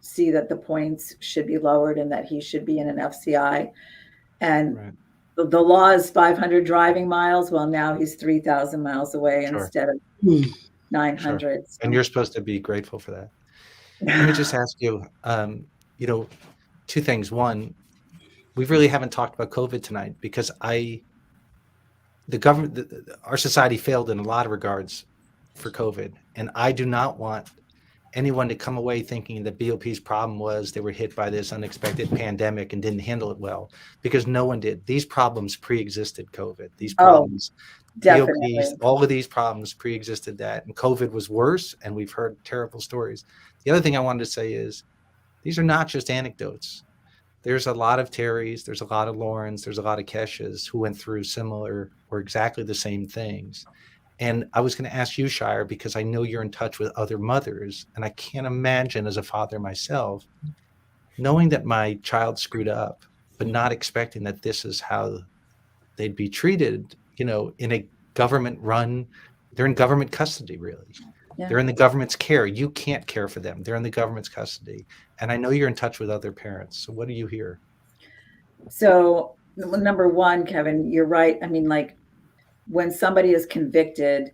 see that the points should be lowered and that he should be in an FCI. And Right. the law is 500 driving miles. Well, now he's 3,000 miles away Sure. instead of 900. Sure. And you're supposed to be grateful for that. Let me just ask you, two things. One, we really haven't talked about COVID tonight because the government, our society failed in a lot of regards for COVID. And I do not want anyone to come away thinking that BOP's problem was they were hit by this unexpected pandemic and didn't handle it well, because no one did. These problems pre-existed COVID. These problems, definitely. BOPs, all of these problems pre-existed that. And COVID was worse, and we've heard terrible stories. The other thing I wanted to say is these are not just anecdotes. There's a lot of Terris, there's a lot of Laurens, there's a lot of Keshas who went through similar or exactly the same things. And I was going to ask you, Shire, because I know you're in touch with other mothers, and I can't imagine as a father myself, knowing that my child screwed up, but not expecting that this is how they'd be treated, in a government run, they're in government custody, really. Yeah. They're in the government's care. You can't care for them. They're in the government's custody. And I know you're in touch with other parents. So what do you hear? So number one, Kevin, you're right. I mean, like when somebody is convicted,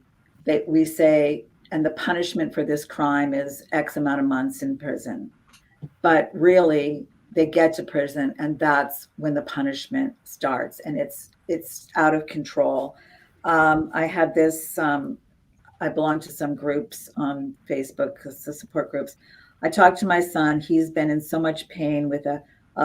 we say, and the punishment for this crime is X amount of months in prison. But really, they get to prison, and that's when the punishment starts, and it's out of control. I had this. I belong to some groups on Facebook, the support groups. I talked to my son. He's been in so much pain with a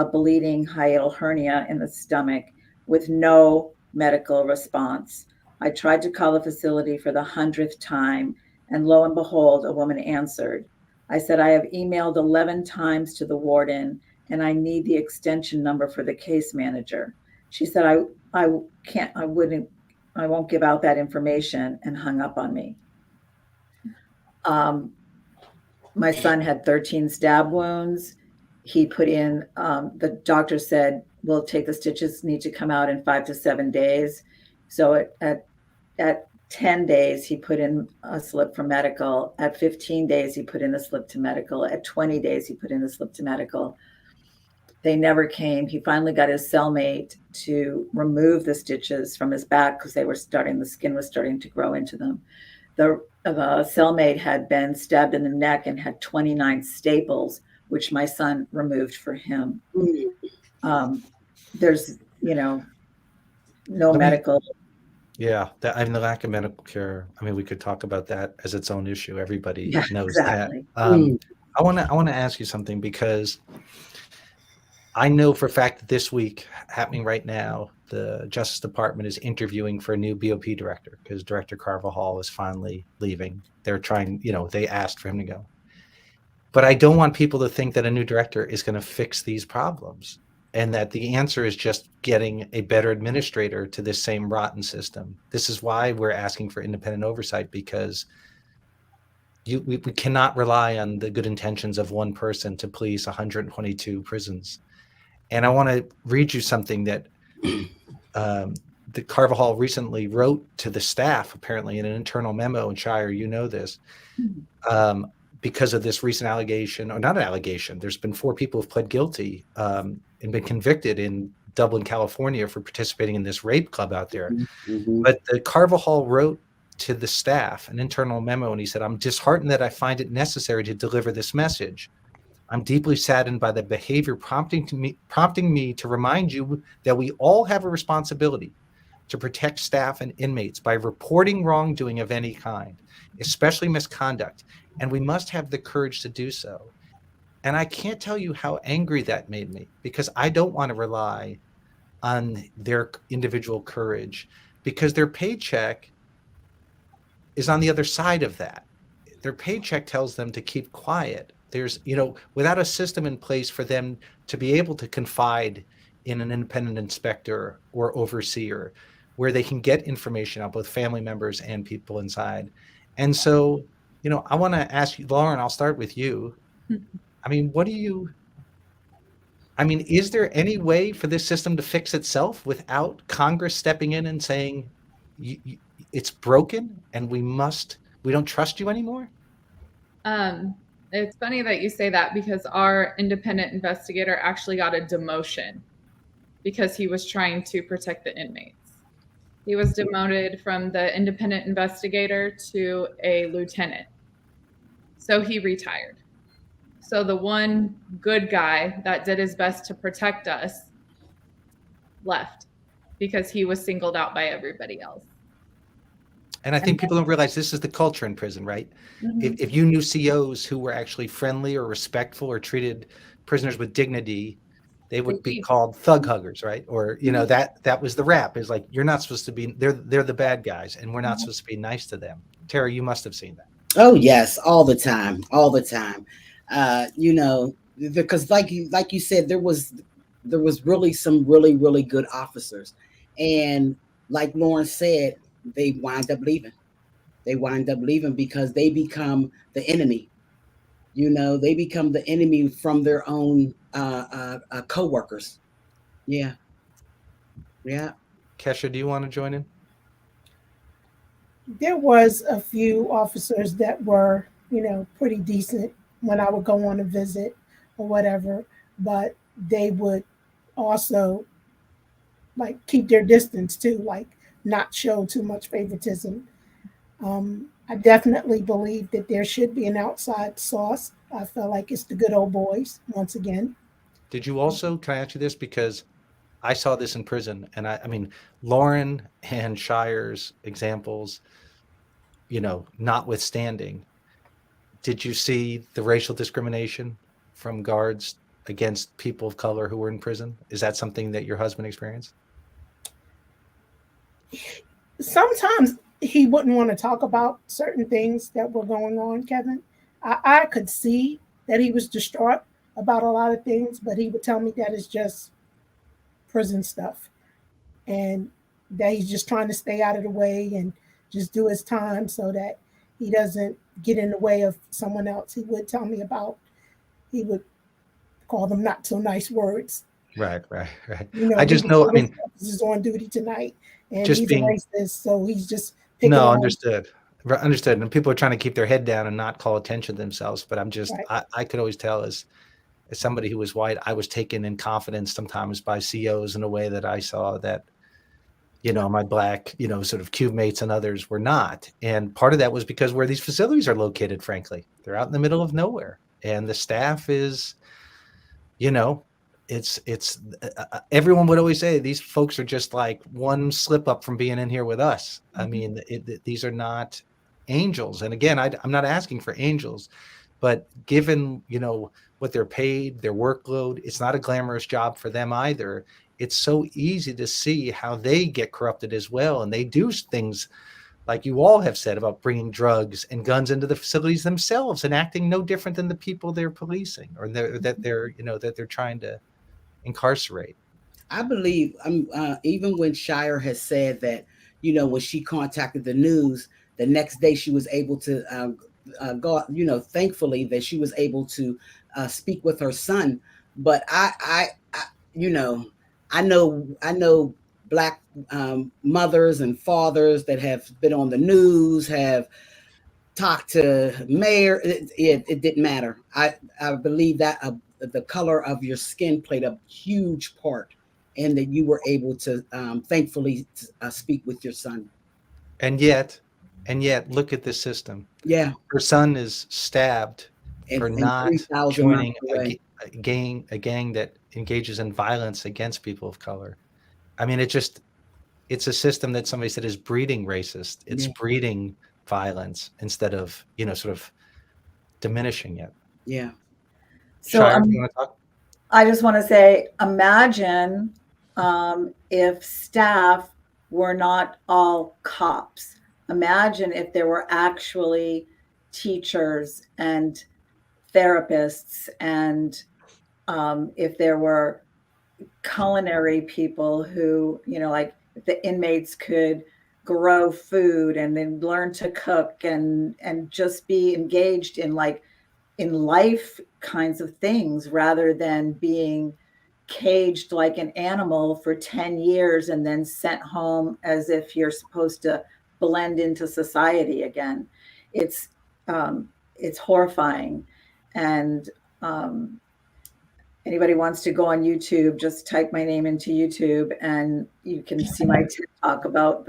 bleeding hiatal hernia in the stomach with no medical response. I tried to call the facility for the 100th time, and lo and behold, a woman answered. I said, I have emailed 11 times to the warden, and I need the extension number for the case manager. She said, I won't give out that information, and hung up on me. My son had 13 stab wounds. He put in, the doctor said, we'll take the stitches, need to come out in 5 to 7 days. So at 10 days, he put in a slip for medical. At 15 days, he put in a slip to medical. At 20 days, he put in a slip to medical. They never came. He finally got his cellmate to remove the stitches from his back because the skin was starting to grow into them. The cellmate had been stabbed in the neck and had 29 staples, which my son removed for him. There's, no medical. Yeah, the lack of medical care. I mean, we could talk about that as its own issue. Everybody knows exactly. that. I want to ask you something, because I know for a fact that this week, happening right now, the Justice Department is interviewing for a new BOP director because Director Carvajal is finally leaving. They're trying, they asked for him to go. But I don't want people to think that a new director is going to fix these problems, and that the answer is just getting a better administrator to this same rotten system. This is why we're asking for independent oversight, because we cannot rely on the good intentions of one person to police 122 prisons. And I want to read you something that the Carvajal recently wrote to the staff, apparently in an internal memo. And Shire, you know this, because of this recent allegation, or not an allegation. There's been 4 people who've pled guilty and been convicted in Dublin, California, for participating in this rape club out there. Mm-hmm. But the Carvajal wrote to the staff an internal memo, and he said, I'm disheartened that I find it necessary to deliver this message. I'm deeply saddened by the behavior prompting me to remind you that we all have a responsibility to protect staff and inmates by reporting wrongdoing of any kind, especially misconduct, and we must have the courage to do so. And I can't tell you how angry that made me, because I don't want to rely on their individual courage, because their paycheck is on the other side of that. their paycheck tells them to keep quiet. There's, you know, without a system in place for them to be able to confide in an independent inspector or overseer where they can get information on both family members and people inside. And so, you know, I want to ask you, Lauren, I'll start with you. I mean, is there any way for this system to fix itself without Congress stepping in and saying, it's broken and we don't trust you anymore? It's funny that you say that because our independent investigator actually got a demotion because he was trying to protect the inmates. He was demoted from the independent investigator to a lieutenant. So he retired. So the one good guy that did his best to protect us left because he was singled out by everybody else. And I think people don't realize this is the culture in prison, right? Mm-hmm. If you knew COs who were actually friendly or respectful or treated prisoners with dignity, they would be called thug huggers, right? Or, you know, that was the rap, is like, you're not supposed to be, they're the bad guys and we're not supposed to be nice to them. Terri, you must have seen that. Oh yes, all the time. You know, because like you said, there was really some really good officers, and like Lauren said, they wind up leaving. They wind up leaving because they become the enemy. You know, they become the enemy from their own co-workers. Yeah. Kesha, do you want to join in? There was a few officers that were, you know, pretty decent when I would go on a visit or whatever, but they would also like keep their distance too, like not show too much favoritism. I definitely believe that there should be an outside source. I feel like it's the good old boys once again. Did you also, can I ask you this? Because I saw this in prison, and I mean, Lauren and Shire's examples, you know, notwithstanding, did you see the racial discrimination from guards against people of color who were in prison? Is that something that your husband experienced? Sometimes he wouldn't want to talk about certain things that were going on, Kevin. I could see that he was distraught about a lot of things, but he would tell me that it's just prison stuff and that he's just trying to stay out of the way and just do his time so that he doesn't get in the way of someone else. He would tell me about, he would call them not so nice words. Right. You know, I just know, I mean, is on duty tonight and just he's being, a racist, so he's just picking no, on. understood. And people are trying to keep their head down and not call attention to themselves. But I'm just, right. I could always tell as somebody who was white, I was taken in confidence sometimes by COs in a way that I saw that, you know, my black, you know, sort of cube mates and others were not. And part of that was because where these facilities are located, frankly, they're out in the middle of nowhere. And the staff is, you know, it's everyone would always say these folks are just like one slip up from being in here with us. I mean, these are not angels. And again, I'm not asking for angels, but given, you know, what they're paid, their workload, it's not a glamorous job for them either. It's so easy to see how they get corrupted as well. And they do things like you all have said about bringing drugs and guns into the facilities themselves and acting no different than the people they're policing or that they're trying to incarcerate. I believe even when Shire has said that, you know, when she contacted the news, the next day she was able to go, you know, thankfully that she was able to speak with her son. But I you know, I know Black mothers and fathers that have been on the news, have talked to mayor. It didn't matter. I believe that the color of your skin played a huge part in that you were able to thankfully speak with your son. And yet look at this system. Yeah. Her son is stabbed for not joining a gang that engages in violence against people of color. I mean, it's a system that somebody said is breeding racist. It's breeding violence instead of, you know, sort of diminishing it. Yeah. So Shire, you want to talk? I just want to say, imagine if staff were not all cops. Imagine if there were actually teachers and therapists, and if there were culinary people who, like the inmates could grow food and then learn to cook and just be engaged in life kinds of things rather than being caged like an animal for 10 years and then sent home as if you're supposed to blend into society again. It's horrifying. And anybody wants to go on YouTube, just type my name into YouTube and you can see my TED talk about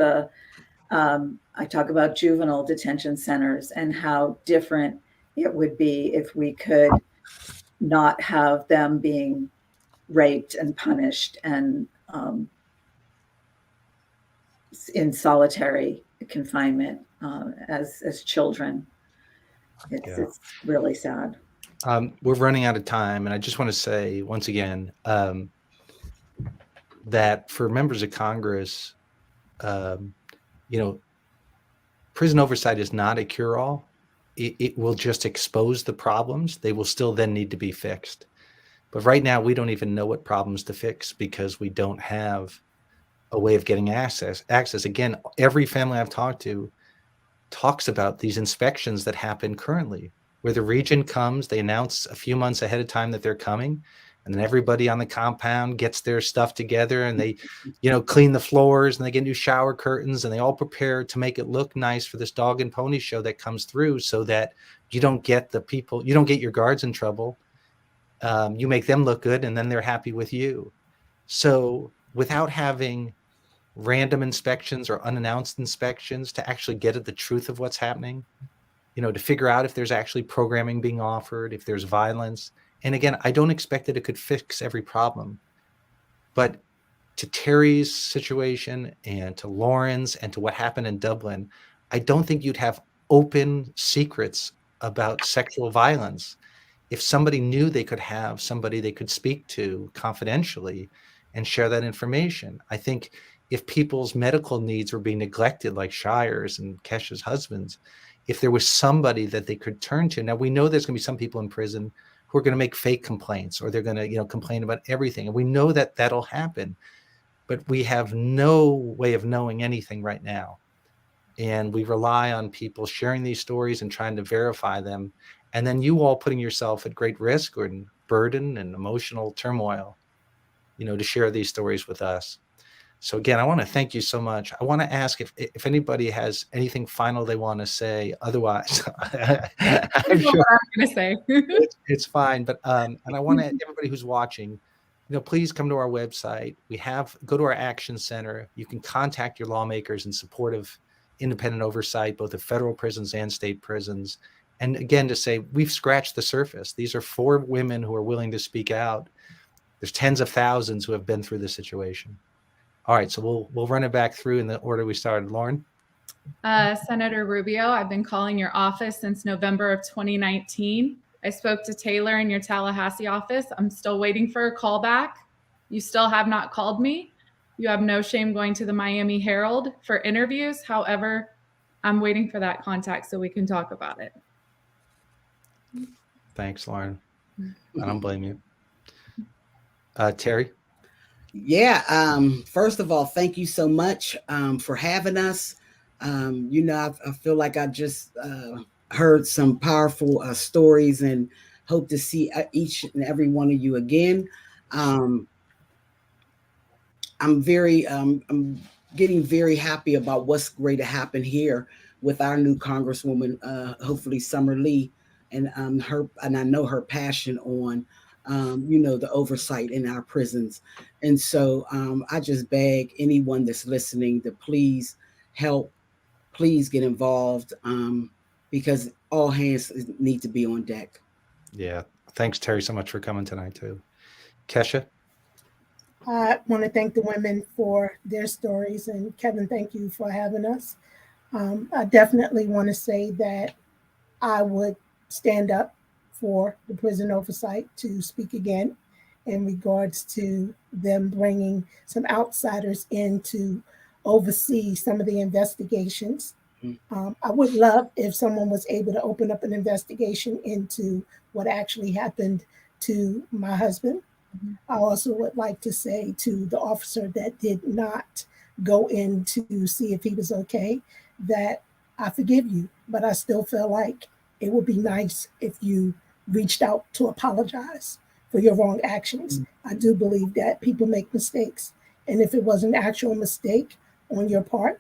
I talk about juvenile detention centers and how different it would be if we could not have them being raped and punished and in solitary confinement as children. It's really sad. We're running out of time, and I just want to say once again that for members of Congress, prison oversight is not a cure-all. It will just expose the problems. They will still then need to be fixed. But right now, we don't even know what problems to fix because we don't have a way of getting access. Again, every family I've talked to talks about these inspections that happen currently, where the region comes, they announce a few months ahead of time that they're coming, and then everybody on the compound gets their stuff together and they, clean the floors and they get new shower curtains and they all prepare to make it look nice for this dog and pony show that comes through so that you don't get your guards in trouble. You make them look good and then they're happy with you. So without having random inspections or unannounced inspections to actually get at the truth of what's happening, to figure out if there's actually programming being offered, if there's violence. And again, I don't expect that it could fix every problem, but to Terri's situation and to Lauren's and to what happened in Dublin, I don't think you'd have open secrets about sexual violence if somebody knew they could have somebody they could speak to confidentially and share that information. I think if people's medical needs were being neglected, like Shire's and Kesha's husband's, if there was somebody that they could turn to. Now, we know there's going to be some people in prison who are going to make fake complaints, or they're going to, complain about everything. And we know that that'll happen, but we have no way of knowing anything right now. And we rely on people sharing these stories and trying to verify them. And then you all putting yourself at great risk or burden and emotional turmoil, to share these stories with us. So again, I want to thank you so much. I want to ask if anybody has anything final they want to say. Otherwise, I'm sure what I'm going to say. it's fine. But and I want to everybody who's watching, please come to our website. Go to our action center. You can contact your lawmakers in support of independent oversight, both of federal prisons and state prisons. And again, to say we've scratched the surface. These are 4 women who are willing to speak out. There's tens of thousands who have been through this situation. All right, so we'll run it back through in the order we started. Lauren? Senator Rubio, I've been calling your office since November of 2019. I spoke to Taylor in your Tallahassee office. I'm still waiting for a call back. You still have not called me. You have no shame going to the Miami Herald for interviews. However, I'm waiting for that contact so we can talk about it. Thanks, Lauren. I don't blame you. Terri? Yeah. First of all, thank you so much for having us. I feel like I just heard some powerful stories and hope to see each and every one of you again. I'm getting very happy about what's going to happen here with our new Congresswoman, hopefully Summer Lee, and I know her passion on the oversight in our prisons. And so I just beg anyone that's listening to please help, please get involved, because all hands need to be on deck. Yeah. Thanks, Terri, so much for coming tonight too. Kesha? I want to thank the women for their stories, and Kevin, thank you for having us. I definitely want to say that I would stand up for the prison oversight to speak again in regards to them bringing some outsiders in to oversee some of the investigations I would love if someone was able to open up an investigation into what actually happened to my husband. I also would like to say to the officer that did not go in to see if he was okay, that I forgive you, but I still feel like it would be nice if you reached out to apologize for your wrong actions. I do believe that people make mistakes. And if it was an actual mistake on your part,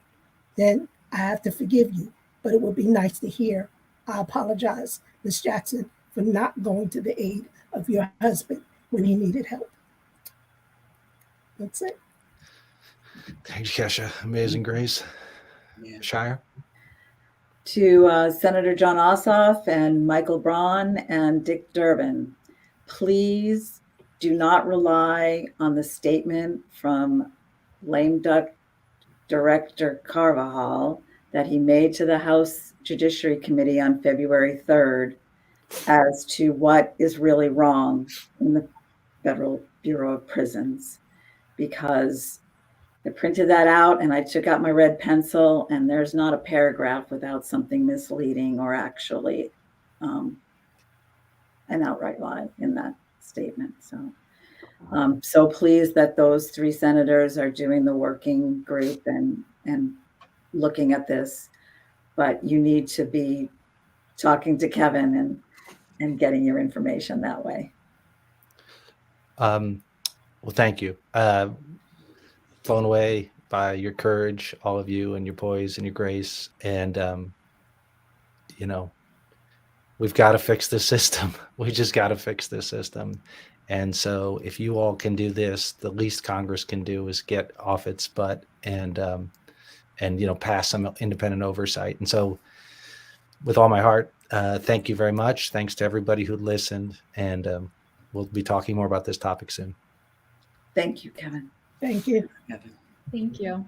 then I have to forgive you. But it would be nice to hear, I apologize, Ms. Jackson, for not going to the aid of your husband when he needed help. That's it. Thank you, Kesha. Amazing grace. Yeah. Shire? To Senator John Ossoff and Michael Braun and Dick Durbin, please do not rely on the statement from lame duck Director Carvajal that he made to the House Judiciary Committee on February 3rd as to what is really wrong in the Federal Bureau of Prisons, because I printed that out and I took out my red pencil, and there's not a paragraph without something misleading or actually an outright lie in that statement. So I'm so pleased that those three senators are doing the working group and looking at this, but you need to be talking to Kevin and getting your information that way. Well, thank you. Blown away by your courage, all of you, and your poise and your grace. And, you know, we've got to fix this system. We just got to fix this system. And so if you all can do this, the least Congress can do is get off its butt and you know, pass some independent oversight. And so with all my heart, thank you very much. Thanks to everybody who listened. And we'll be talking more about this topic soon. Thank you, Kevin. Thank you. Kevin. Thank you.